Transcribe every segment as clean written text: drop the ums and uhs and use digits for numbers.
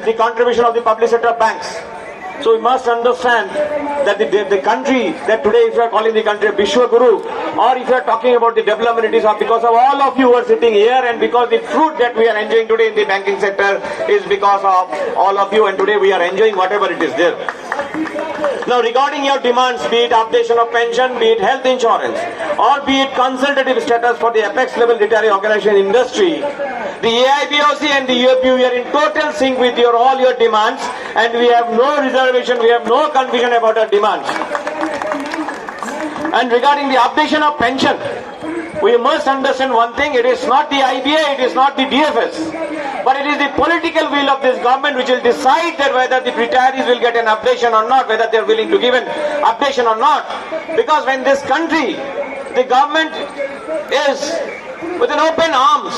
the contribution of the public sector banks. So we must understand that the country, that today if you are calling the country Vishwa Guru, or if you are talking about the development, it is because of all of you who are sitting here, and because the fruit that we are enjoying today in the banking sector is because of all of you, and today we are enjoying whatever it is there. Now regarding your demands, be it updation of pension, be it health insurance, or be it consultative status for the apex level retiree organization industry, the AIBOC and the UAPU, we are in total sync with all your demands, and we have no reservation, we have no confusion about our demands. And regarding the updation of pension, we must understand one thing: it is not the IBA, it is not the DFS, but it is the political will of this government which will decide that whether the retirees will get an updation or not, whether they are willing to give an updation or not. Because when this country, the government is with an open arms,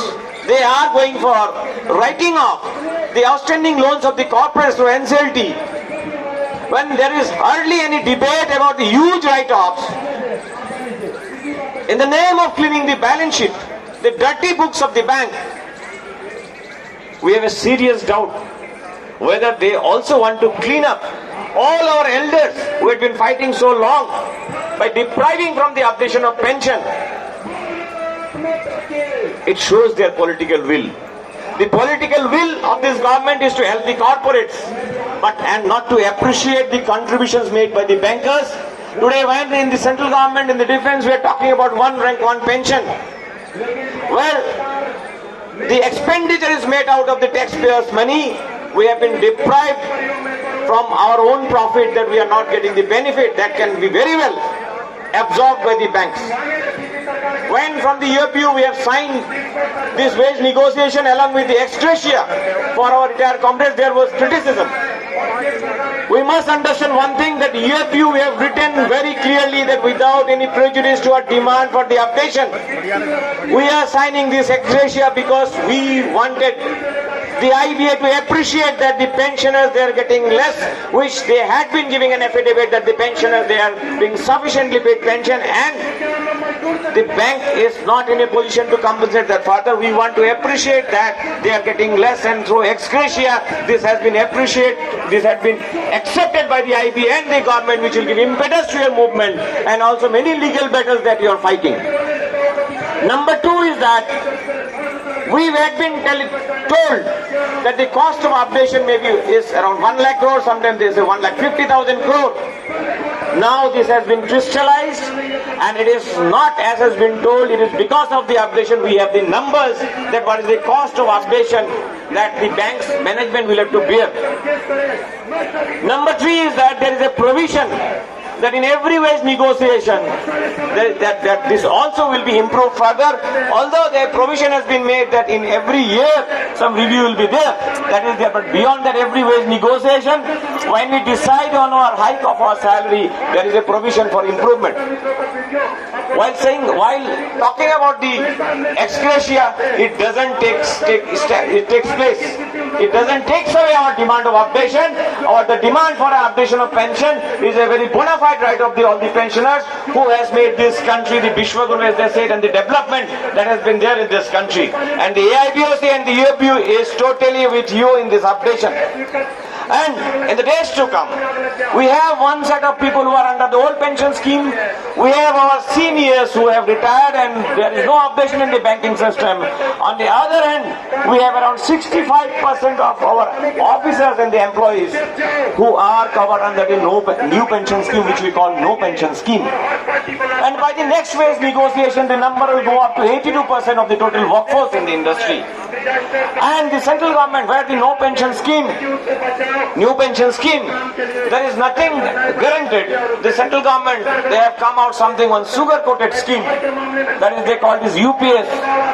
they are going for writing off the outstanding loans of the corporates to NCLT. When there is hardly any debate about the huge write-offs, in the name of cleaning the balance sheet, the dirty books of the bank, we have a serious doubt whether they also want to clean up all our elders who had been fighting so long by depriving from the updation of pension. It shows their political will. The political will of this government is to help the corporates, and not to appreciate the contributions made by the bankers. Today, when in the central government, in the defense, we are talking about one rank, one pension, where the expenditure is made out of the taxpayers' money. We have been deprived from our own profit, that we are not getting the benefit that can be very well absorbed by the banks. When from the UAPU we have signed this wage negotiation along with the ex gratia for our retired comrades, there was criticism. We must understand one thing, that UAPU we have written very clearly that without any prejudice to our demand for the updation, we are signing this ex gratia because we wanted the IBA to appreciate that the pensioners, they are getting less, which they had been giving an affidavit that the pensioners, they are being sufficiently paid pension, and the bank is not in a position to compensate that further. We want to appreciate that they are getting less, and through ex gratia this has been appreciated, this has been accepted by the IBA and the government, which will give impetus to your movement and also many legal battles that you are fighting. Number two is that we had been told that the cost of updation maybe is around 1 lakh crore, sometimes they say 1,50,000 crore. Now this has been crystallized, and it is not as has been told, it is because of the updation. We have the numbers that what is the cost of updation that the bank's management will have to bear. Number three is that there is a provision that in every wage negotiation that this also will be improved further, although the provision has been made that in every year some review will be there, that is there, but beyond that every wage negotiation, when we decide on our hike of our salary, there is a provision for improvement. While talking about the ex gratia, it doesn't it takes place. It doesn't take away our demand of updation, or the demand for an updation of pension is a very bona fide right of all the pensioners who has made this country the Vishwa Guru, as they said, and the development that has been there in this country. And the AIBOC and the UAPU is totally with you in this updation. And in the days to come, we have one set of people who are under the old pension scheme. We have our seniors who have retired and there is no updation in the banking system. On the other hand, we have around 65% of our officers and the employees who are covered under the new pension scheme, which we call no pension scheme. And by the next phase negotiation, the number will go up to 82% of the total workforce in the industry. And the central government, where the no pension scheme, new pension scheme, there is nothing guaranteed. The central government, they have come out something on sugar-coated scheme, that is they call this UPS.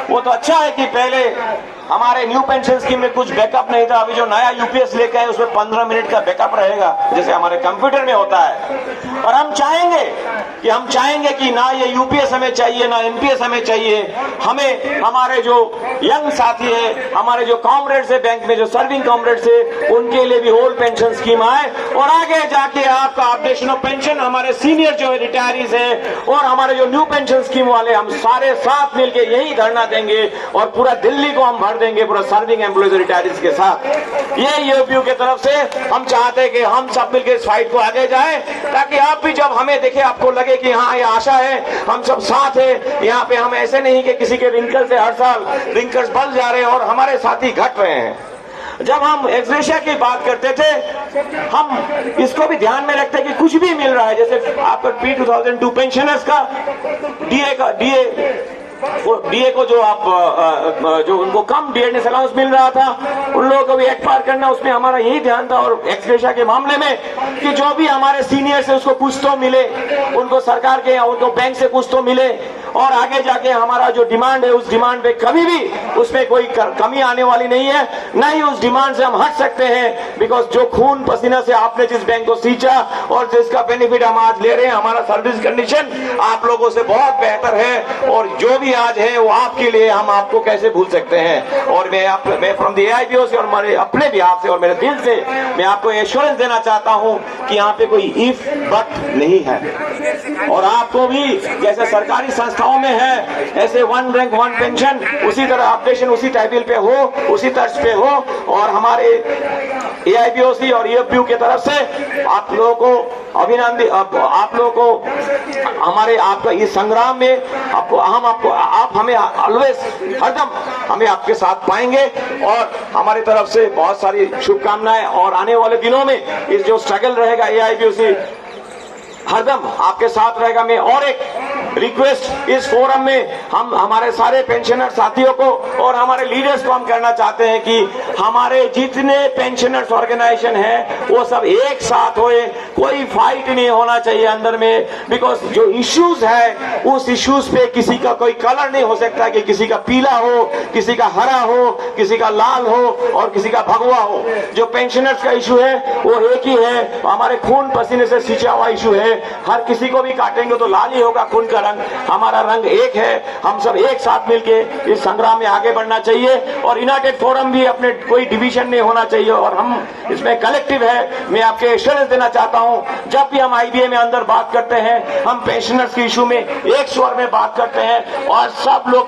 वो तो अच्छा है कि पहले हमारे new pension scheme में कुछ backup नहीं था, अभी जो नया यूपीएस लेके आए उसमें 15 मिनट का बैकअप रहेगा, जैसे हमारे कंप्यूटर में होता है। और हम चाहेंगे कि ना ये यूपीएस हमें चाहिए, ना एनपीएस हमें चाहिए। हमें हमारे जो यंग साथी है, हमारे जो कॉमरेड्स है बैंक में, जो सर्विंग कॉमरेड्स है, उनके लिए भी ओल्ड पेंशन स्कीम आए और आगे जाके आपका अपडेशन ऑफ पेंशन, हमारे सीनियर जो है रिटायरीज है और हमारे जो न्यू पेंशन स्कीम वाले, हम सारे साथ मिलकर यही धरना देंगे और पूरा दिल्ली को हम भर कर देंगे पूरा सर्विंग एम्प्लॉयज रिटायरीज के साथ। ये यूपीयू के तरफ से हम चाहते हैं कि हम सब मिलकर इस फाइट को आगे जाएं, ताकि आप भी जब हमें देखे आपको लगे कि हाँ ये आशा है, हम सब साथ हैं। यहाँ पे हम ऐसे नहीं कि किसी के रिंकल से हर साल रिंकल्स बढ़ जा रहे हैं और हमारे साथी घट रहे हैं। जब हम एक्सग्रेशिया की बात करते थे, हम इसको भी ध्यान में रखते कि कुछ भी मिल रहा है, जैसे आपका P2002 पेंशनर्स का डीए को जो आप जो उनको कम डीएनएस अलाउंस मिल रहा था, उन लोगों को भी एक्ट पार करना, उसमें हमारा यही ध्यान था। और एक्सग्रेशिया के मामले में कि जो भी हमारे सीनियर से उसको कुछ तो मिले, उनको सरकार के या उनको बैंक से कुछ तो मिले, और आगे जाके हमारा जो डिमांड है उस डिमांड पे कभी भी उसमें कोई कमी आने वाली नहीं है, न ही उस डिमांड से हम हट सकते हैं। बिकॉज जो खून पसीना से आपने जिस बैंक को सींचा और जिसका बेनिफिट हम आज ले रहे हैं, हमारा सर्विस कंडीशन आप लोगों से बहुत बेहतर है, और जो भी आज है वो आपके लिए, हम आपको कैसे भूल सकते हैं। और मैं फ्रॉम द AIBO से और मेरे अपने बिहार से और मेरे दिल से मैं आपको एश्योरेंस देना चाहता हूं कि यहाँ पे कोई इफ बट नहीं है। और आपको भी जैसे सरकारी संस्थाओं में है ऐसे 1 रैंक 1 पेंशन, उसी तरह अपडेशन उसी टाइटल पे हो, उसी तर्ज पे हो। और हमारे AIBOC और EFPU की तरफ से आप लोगों को अभिनंदन, आप लोगों को हमारे आपका इस संग्राम में आप हमें ऑलवेज हरदम हमें आपके साथ पाएंगे। और हमारी तरफ से बहुत सारी शुभकामनाएं, और आने वाले दिनों में इस जो स्ट्रगल रहेगा AIBOC हरदम आपके साथ रहेगा। मैं और एक रिक्वेस्ट इस फोरम में हम हमारे सारे पेंशनर साथियों को और हमारे लीडर्स को हम करना चाहते हैं कि हमारे जितने पेंशनर्स ऑर्गेनाइजेशन हैं वो सब एक साथ होए, कोई फाइट नहीं होना चाहिए अंदर में। बिकॉज जो इश्यूज है उस इश्यूज पे किसी का कोई कलर नहीं हो सकता कि किसी का पीला हो, किसी का हरा हो, किसी का लाल हो और किसी का भगवा हो। जो पेंशनर्स का इशू है वो एक ही है, हमारे खून पसीने से सींचा हुआ इशू है। हर किसी को भी काटेंगे तो लाल ही होगा खून का रंग, हमारा रंग एक है। हम सब एक साथ मिलके इस संग्राम में आगे बढ़ना चाहिए, और यूनाइटेड फोरम भी अपने कोई डिवीजन नहीं होना चाहिए, और हम इसमें कलेक्टिव है। मैं आपके एश्योरेंस देना चाहता हूं, जब भी हम IBA में अंदर बात करते हैं, हम पेंशनर्स के इशू में एक स्वर में बात करते हैं और सब लोग